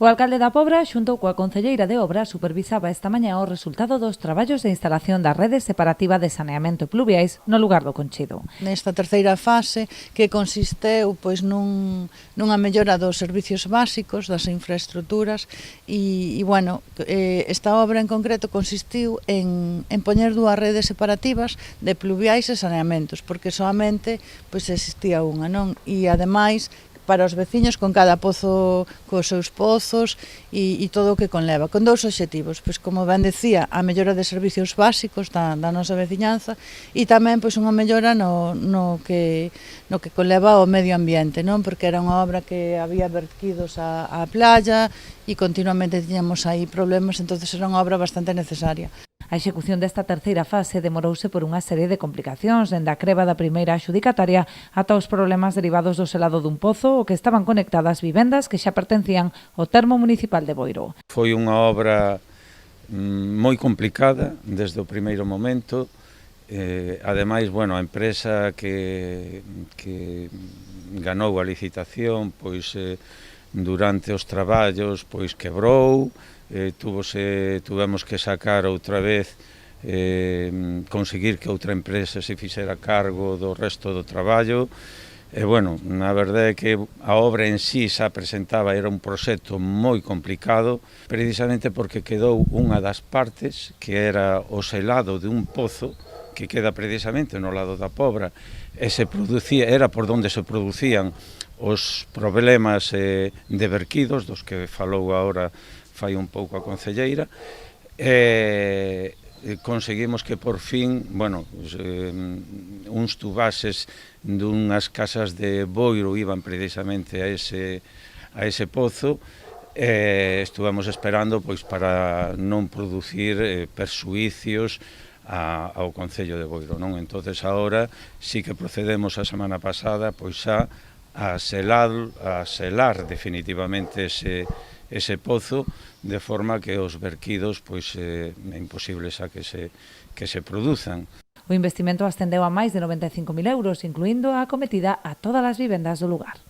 O alcalde da Pobra, xunto coa concelleira de Obras, supervisaba esta mañá o resultado dos traballos de instalación da rede separativa de saneamento e pluviais no lugar do Conchido. Nesta terceira fase, que consisteu nunha mellora dos servicios básicos, das infraestructuras, e esta obra en concreto consistiu en poñer dúas redes separativas de pluviais e saneamentos, porque soamente existía unha, non? E ademais, para os veciños con cada pozo cos seus pozos e todo o que conleva, con dous obxectivos, como ben decía, a mellora de servicios básicos da nosa veciñanza e tamén unha mellora no que conleva o medio ambiente, non? Porque era unha obra que había vertidos á playa e continuamente tiñamos aí problemas, entonces era unha obra bastante necesaria. A execución desta terceira fase demorouse por unha serie de complicacións, dende a creba da primeira adxudicataria ata os problemas derivados do selado dun pozo o que estaban conectadas vivendas que xa pertencían ao termo municipal de Boiro. Foi unha obra moi complicada desde o primeiro momento, ademais, a empresa que ganou a licitación, durante os traballos, quebrou, tuvemos que sacar outra vez, conseguir que outra empresa se fixera cargo do resto do traballo. Na verdade é que a obra en sí xa presentaba, era un proxecto moi complicado, precisamente porque quedou unha das partes, que era o selado de un pozo, que queda precisamente no lado da Pobra, e era por onde se producían os problemas de verquidos, dos que falou agora fai un pouco a concelleira, conseguimos que por fin, uns tubases dunhas casas de Boiro iban precisamente a ese pozo, estuvemos esperando para non producir persuicios ao Concello de Boiro, non? Entonces agora sí que procedemos a semana pasada a selar definitivamente ese pozo, de forma que os verquidos é imposible que se produzan. O investimento ascendeu a máis de 95.000 euros, incluindo a acometida a todas as vivendas do lugar.